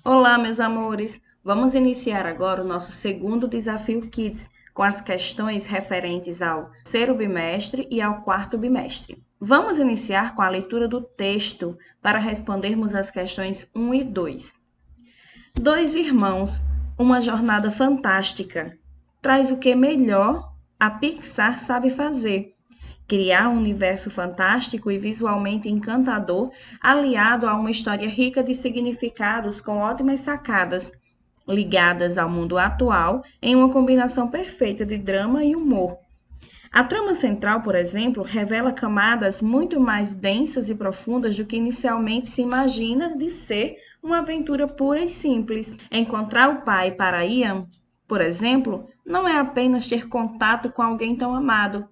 Olá, meus amores! Vamos iniciar agora o nosso segundo desafio Kids, com as questões referentes ao terceiro bimestre e ao quarto bimestre. Vamos iniciar com a leitura do texto para respondermos as questões 1 e 2. Dois irmãos, uma jornada fantástica. Traz o que melhor a Pixar sabe fazer: criar um universo fantástico e visualmente encantador, aliado a uma história rica de significados com ótimas sacadas, ligadas ao mundo atual, em uma combinação perfeita de drama e humor. A trama central, por exemplo, revela camadas muito mais densas e profundas do que inicialmente se imagina de ser uma aventura pura e simples. Encontrar o pai para Ian, por exemplo, não é apenas ter contato com alguém tão amado.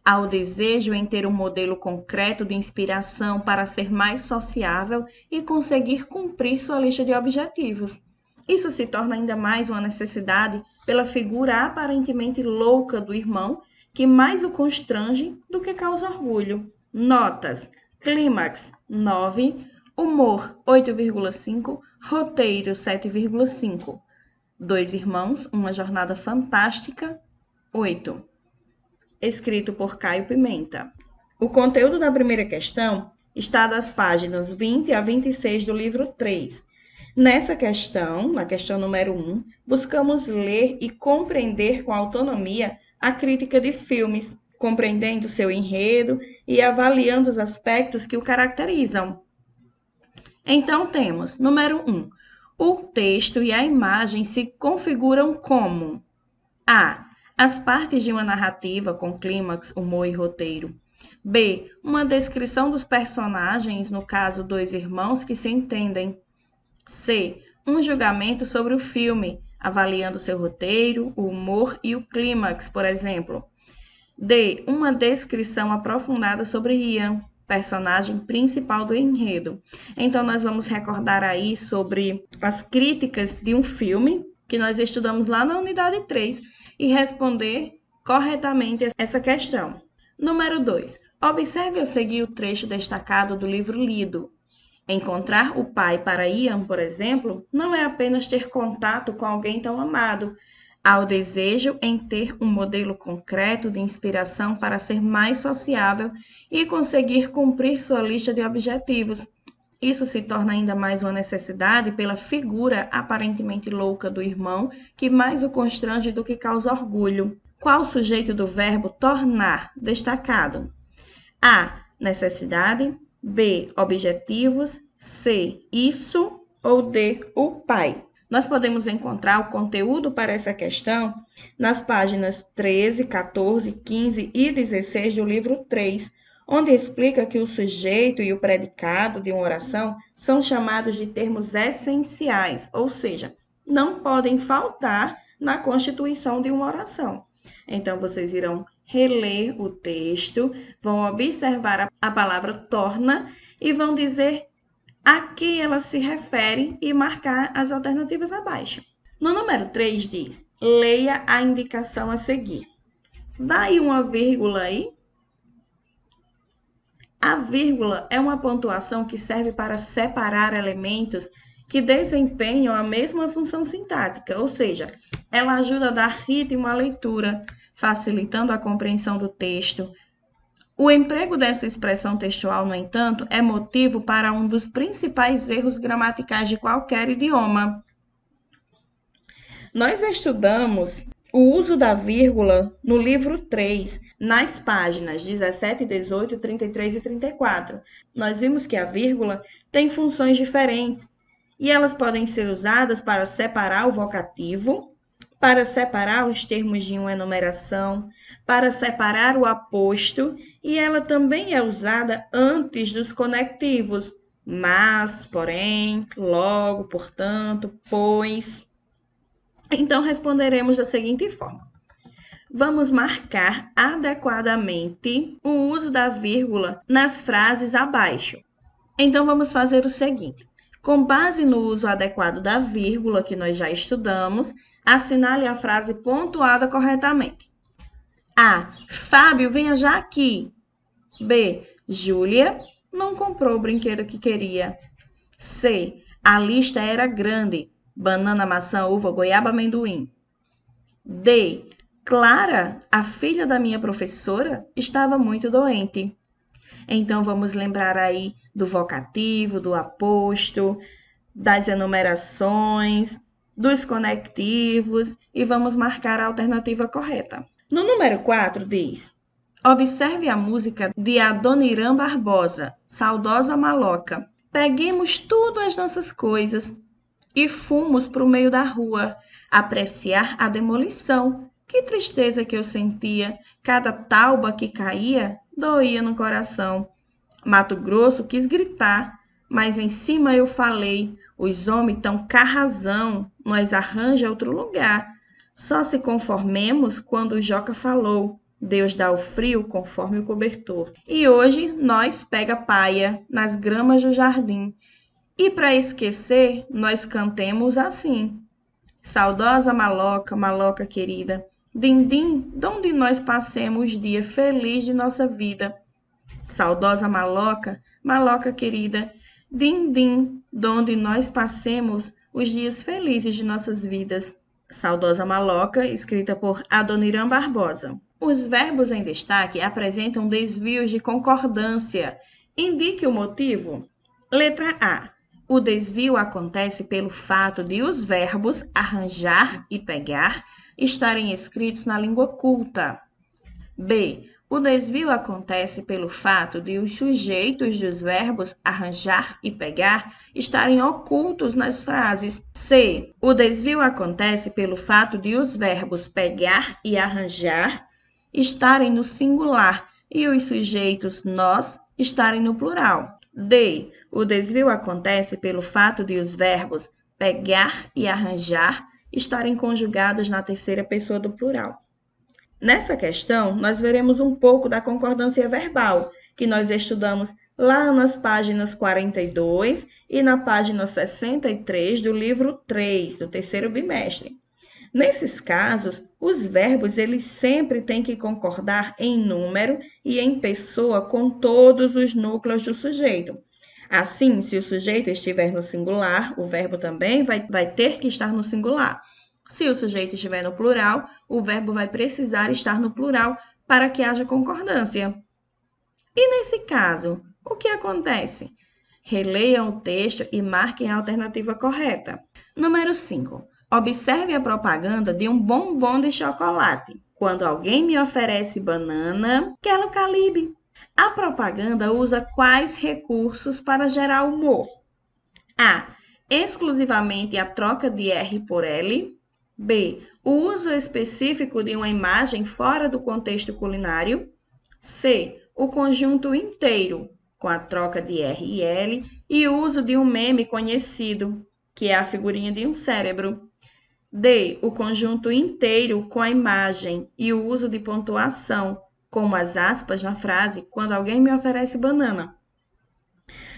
Há o desejo em ter um modelo concreto de inspiração para ser mais sociável e conseguir cumprir sua lista de objetivos. Isso se torna ainda mais uma necessidade pela figura aparentemente louca do irmão, que mais o constrange do que causa orgulho. Notas: clímax 9, humor 8,5, roteiro 7,5. Dois irmãos, uma jornada fantástica 8. Escrito por Caio Pimenta. O conteúdo da primeira questão está das páginas 20 a 26 do livro 3. Nessa questão, na questão número 1, buscamos ler e compreender com autonomia a crítica de filmes, compreendendo seu enredo e avaliando os aspectos que o caracterizam. Então, temos, número 1, o texto e a imagem se configuram como A. As partes de uma narrativa com clímax, humor e roteiro. B. Uma descrição dos personagens, no caso, dois irmãos que se entendem. C. Um julgamento sobre o filme, avaliando seu roteiro, o humor e o clímax, por exemplo. D. Uma descrição aprofundada sobre Ian, personagem principal do enredo. Então, nós vamos recordar aí sobre as críticas de um filme que nós estudamos lá na unidade 3 e responder corretamente essa questão. Número 2. Observe a seguir o trecho destacado do livro lido. Encontrar o pai para Ian, por exemplo, não é apenas ter contato com alguém tão amado. Há o desejo em ter um modelo concreto de inspiração para ser mais sociável e conseguir cumprir sua lista de objetivos. Isso se torna ainda mais uma necessidade pela figura aparentemente louca do irmão, que mais o constrange do que causa orgulho. Qual o sujeito do verbo tornar destacado? A. Necessidade. B. Objetivos. C. Isso. Ou D. O pai. Nós podemos encontrar o conteúdo para essa questão nas páginas 13, 14, 15 e 16 do livro 3, onde explica que o sujeito e o predicado de uma oração são chamados de termos essenciais, ou seja, não podem faltar na constituição de uma oração. Então, vocês irão reler o texto, vão observar a palavra torna e vão dizer a que ela se refere e marcar as alternativas abaixo. No número 3 diz: leia a indicação a seguir. Dá aí uma vírgula aí. A vírgula é uma pontuação que serve para separar elementos que desempenham a mesma função sintática, ou seja, ela ajuda a dar ritmo à leitura, facilitando a compreensão do texto. O emprego dessa expressão textual, no entanto, é motivo para um dos principais erros gramaticais de qualquer idioma. Nós estudamos o uso da vírgula no livro 3, nas páginas 17, 18, 33 e 34. Nós vimos que a vírgula tem funções diferentes e elas podem ser usadas para separar o vocativo, para separar os termos de uma enumeração, para separar o aposto, e ela também é usada antes dos conectivos, mas, porém, logo, portanto, pois. Então, responderemos da seguinte forma: vamos marcar adequadamente o uso da vírgula nas frases abaixo. Então, vamos fazer o seguinte: com base no uso adequado da vírgula que nós já estudamos, assinale a frase pontuada corretamente. A. Fábio, venha já aqui. B. Júlia não comprou o brinquedo que queria. C. A lista era grande: banana, maçã, uva, goiaba, amendoim. D. Clara, a filha da minha professora, estava muito doente. Então, vamos lembrar aí do vocativo, do aposto, das enumerações, dos conectivos e vamos marcar a alternativa correta. No número 4 diz: observe a música de Adoniran Barbosa, Saudosa Maloca. Peguemos tudo as nossas coisas e fomos para o meio da rua apreciar a demolição. Que tristeza que eu sentia, cada tauba que caía doía no coração. Mato Grosso quis gritar, mas em cima eu falei: os homens tão carrazão, nós arranja outro lugar. Só se conformemos quando o Joca falou: Deus dá o frio conforme o cobertor. E hoje nós pega paia nas gramas do jardim. E para esquecer, nós cantemos assim: saudosa maloca, maloca querida, dindim, donde nós passemos o dia feliz de nossa vida. Saudosa maloca, maloca querida, dindim, donde nós passemos os dias felizes de nossas vidas. Saudosa maloca, escrita por Adoniran Barbosa. Os verbos em destaque apresentam desvios de concordância. Indique o motivo. Letra A. O desvio acontece pelo fato de os verbos arranjar e pegar estarem escritos na língua culta. B. O desvio acontece pelo fato de os sujeitos dos verbos arranjar e pegar estarem ocultos nas frases. C. O desvio acontece pelo fato de os verbos pegar e arranjar estarem no singular e os sujeitos nós estarem no plural. D. O desvio acontece pelo fato de os verbos pegar e arranjar estarem conjugados na terceira pessoa do plural. Nessa questão, nós veremos um pouco da concordância verbal, que nós estudamos lá nas páginas 42 e na página 63 do livro 3, do terceiro bimestre. Nesses casos, os verbos eles sempre têm que concordar em número e em pessoa com todos os núcleos do sujeito. Assim, se o sujeito estiver no singular, o verbo também vai ter que estar no singular. Se o sujeito estiver no plural, o verbo vai precisar estar no plural para que haja concordância. E nesse caso, o que acontece? Releiam o texto e marquem a alternativa correta. Número 5. Observe a propaganda de um bombom de chocolate. Quando alguém me oferece banana, quero calibre. A propaganda usa quais recursos para gerar humor? A. Exclusivamente a troca de R por L. B. O uso específico de uma imagem fora do contexto culinário. C. O conjunto inteiro, com a troca de R e L, e o uso de um meme conhecido, que é a figurinha de um cérebro. D. O conjunto inteiro com a imagem e o uso de pontuação, como as aspas na frase, quando alguém me oferece banana.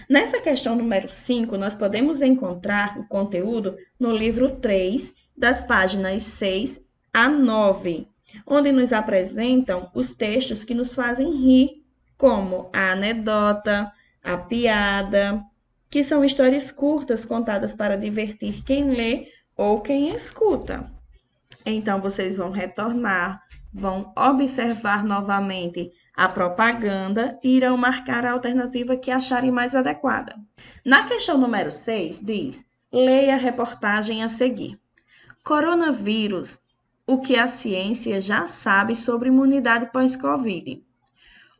Nessa questão número 5, nós podemos encontrar o conteúdo no livro 3, das páginas 6 a 9, onde nos apresentam os textos que nos fazem rir, como a anedota, a piada, que são histórias curtas contadas para divertir quem lê ou quem escuta. Então, vocês vão retornar, vão observar novamente a propaganda e irão marcar a alternativa que acharem mais adequada. Na questão número 6, diz: leia a reportagem a seguir. Coronavírus, o que a ciência já sabe sobre imunidade pós-Covid.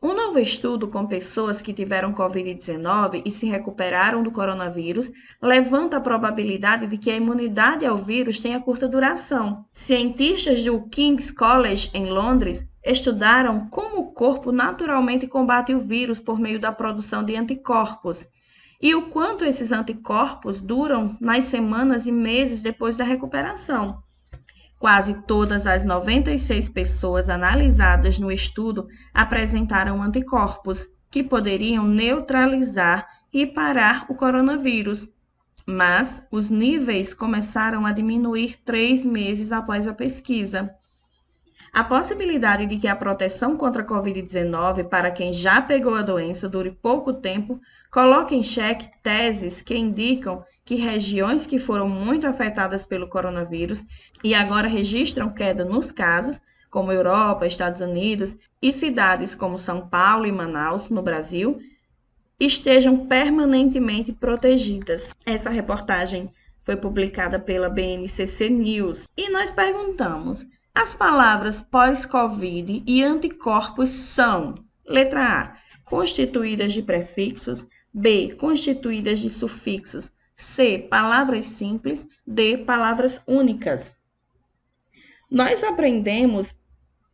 Um novo estudo com pessoas que tiveram Covid-19 e se recuperaram do coronavírus levanta a probabilidade de que a imunidade ao vírus tenha curta duração. Cientistas do King's College, em Londres, estudaram como o corpo naturalmente combate o vírus por meio da produção de anticorpos e o quanto esses anticorpos duram nas semanas e meses depois da recuperação. Quase todas as 96 pessoas analisadas no estudo apresentaram anticorpos que poderiam neutralizar e parar o coronavírus, mas os níveis começaram a diminuir 3 meses após a pesquisa. A possibilidade de que a proteção contra a Covid-19 para quem já pegou a doença dure pouco tempo coloca em xeque teses que indicam que regiões que foram muito afetadas pelo coronavírus e agora registram queda nos casos, como Europa, Estados Unidos e cidades como São Paulo e Manaus, no Brasil, estejam permanentemente protegidas. Essa reportagem foi publicada pela BNCC News. E nós perguntamos: as palavras pós-Covid e anticorpos são, letra A, constituídas de prefixos, B, constituídas de sufixos, C, palavras simples, D, palavras únicas. Nós aprendemos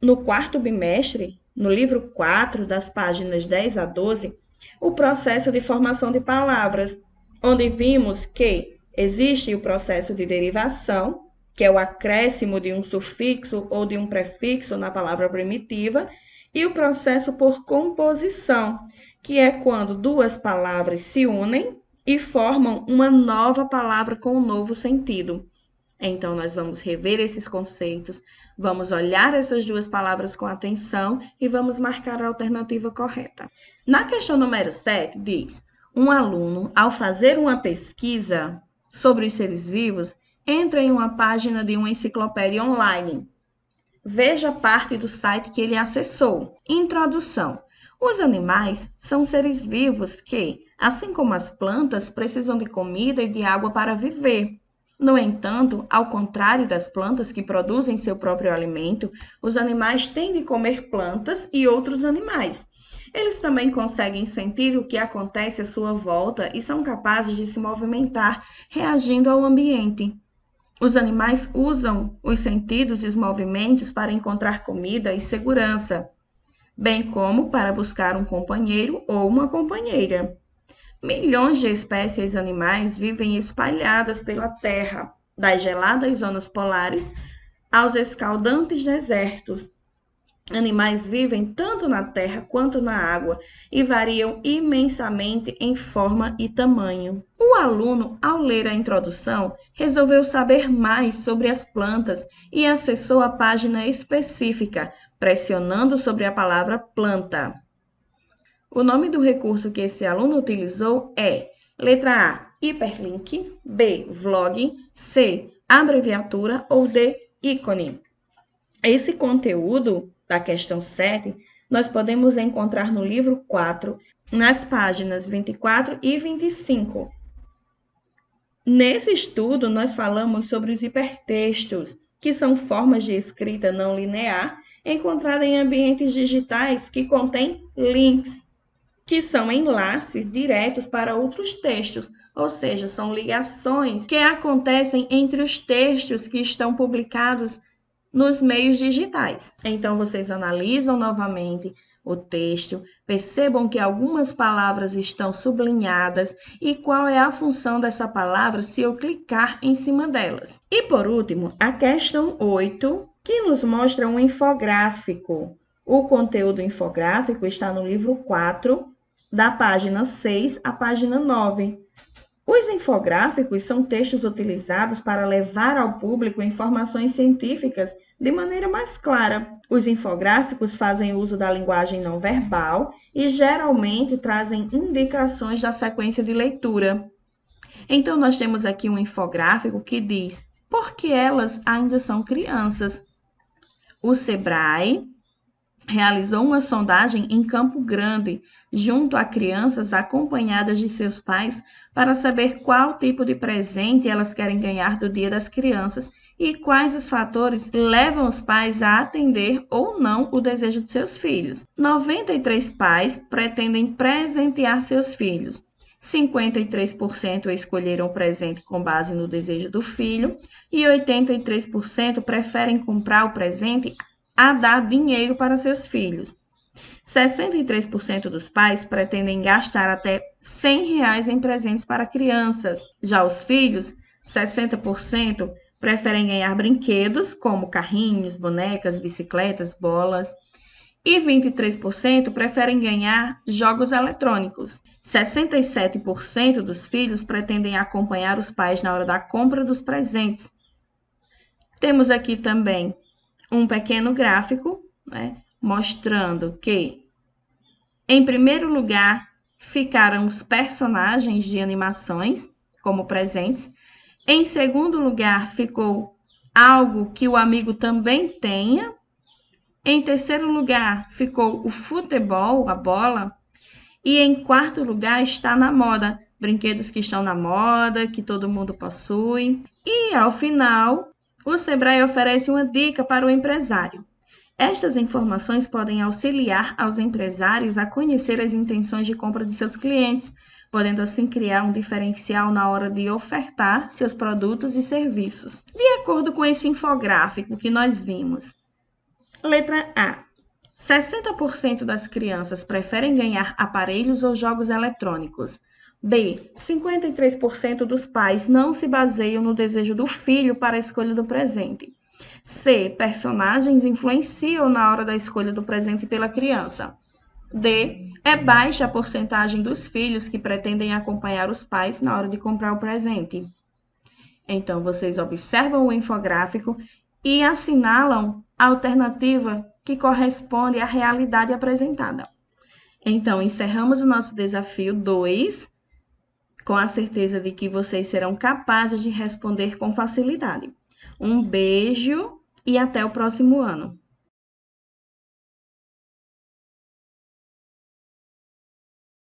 no quarto bimestre, no livro 4, das páginas 10 a 12, o processo de formação de palavras, onde vimos que existe o processo de derivação, que é o acréscimo de um sufixo ou de um prefixo na palavra primitiva, e o processo por composição, que é quando duas palavras se unem e formam uma nova palavra com um novo sentido. Então, nós vamos rever esses conceitos, vamos olhar essas duas palavras com atenção e vamos marcar a alternativa correta. Na questão número 7, diz: um aluno, ao fazer uma pesquisa sobre os seres vivos, entra em uma página de uma enciclopédia online. Veja parte do site que ele acessou. Introdução. Os animais são seres vivos que, assim como as plantas, precisam de comida e de água para viver. No entanto, ao contrário das plantas que produzem seu próprio alimento, os animais têm de comer plantas e outros animais. Eles também conseguem sentir o que acontece à sua volta e são capazes de se movimentar reagindo ao ambiente. Os animais usam os sentidos e os movimentos para encontrar comida e segurança, bem como para buscar um companheiro ou uma companheira. Milhões de espécies animais vivem espalhadas pela Terra, das geladas zonas polares aos escaldantes desertos. Animais vivem tanto na terra quanto na água e variam imensamente em forma e tamanho. O aluno, ao ler a introdução, resolveu saber mais sobre as plantas e acessou a página específica, pressionando sobre a palavra planta. O nome do recurso que esse aluno utilizou é, letra A, hiperlink, B, vlog, C, abreviatura ou D, ícone. Esse conteúdo da questão 7, nós podemos encontrar no livro 4, nas páginas 24 e 25. Nesse estudo, nós falamos sobre os hipertextos, que são formas de escrita não linear encontradas em ambientes digitais que contêm links, que são enlaces diretos para outros textos, ou seja, são ligações que acontecem entre os textos que estão publicados nos meios digitais. Então, vocês analisam novamente o texto, percebam que algumas palavras estão sublinhadas e qual é a função dessa palavra se eu clicar em cima delas. E, por último, a questão 8, que nos mostra um infográfico. O conteúdo infográfico está no livro 4, da página 6 à página 9. Os infográficos são textos utilizados para levar ao público informações científicas de maneira mais clara. Os infográficos fazem uso da linguagem não verbal e geralmente trazem indicações da sequência de leitura. Então, nós temos aqui um infográfico que diz por que elas ainda são crianças. O Sebrae realizou uma sondagem em Campo Grande, junto a crianças acompanhadas de seus pais, para saber qual tipo de presente elas querem ganhar do Dia das Crianças e quais os fatores levam os pais a atender ou não o desejo de seus filhos. 93 pais pretendem presentear seus filhos. 53% escolheram o presente com base no desejo do filho e 83% preferem comprar o presente a dar dinheiro para seus filhos. 63% dos pais pretendem gastar até R$100 em presentes para crianças. Já os filhos, 60% preferem ganhar brinquedos, como carrinhos, bonecas, bicicletas, bolas. E 23% preferem ganhar jogos eletrônicos. 67% dos filhos pretendem acompanhar os pais na hora da compra dos presentes. Temos aqui também um pequeno gráfico, né, mostrando que, em primeiro lugar, ficaram os personagens de animações como presentes. Em segundo lugar, ficou algo que o amigo também tenha. Em terceiro lugar, ficou o futebol, a bola. E em quarto lugar está na moda, brinquedos que estão na moda, que todo mundo possui. E ao final, o Sebrae oferece uma dica para o empresário. Estas informações podem auxiliar aos empresários a conhecer as intenções de compra de seus clientes, podendo assim criar um diferencial na hora de ofertar seus produtos e serviços. De acordo com esse infográfico que nós vimos, letra A. 60% das crianças preferem ganhar aparelhos ou jogos eletrônicos. B. 53% dos pais não se baseiam no desejo do filho para a escolha do presente. C. Personagens influenciam na hora da escolha do presente pela criança. D. É baixa a porcentagem dos filhos que pretendem acompanhar os pais na hora de comprar o presente. Então, vocês observam o infográfico e assinalam a alternativa que corresponde à realidade apresentada. Então, encerramos o nosso desafio 2, com a certeza de que vocês serão capazes de responder com facilidade. Um beijo e até o próximo ano.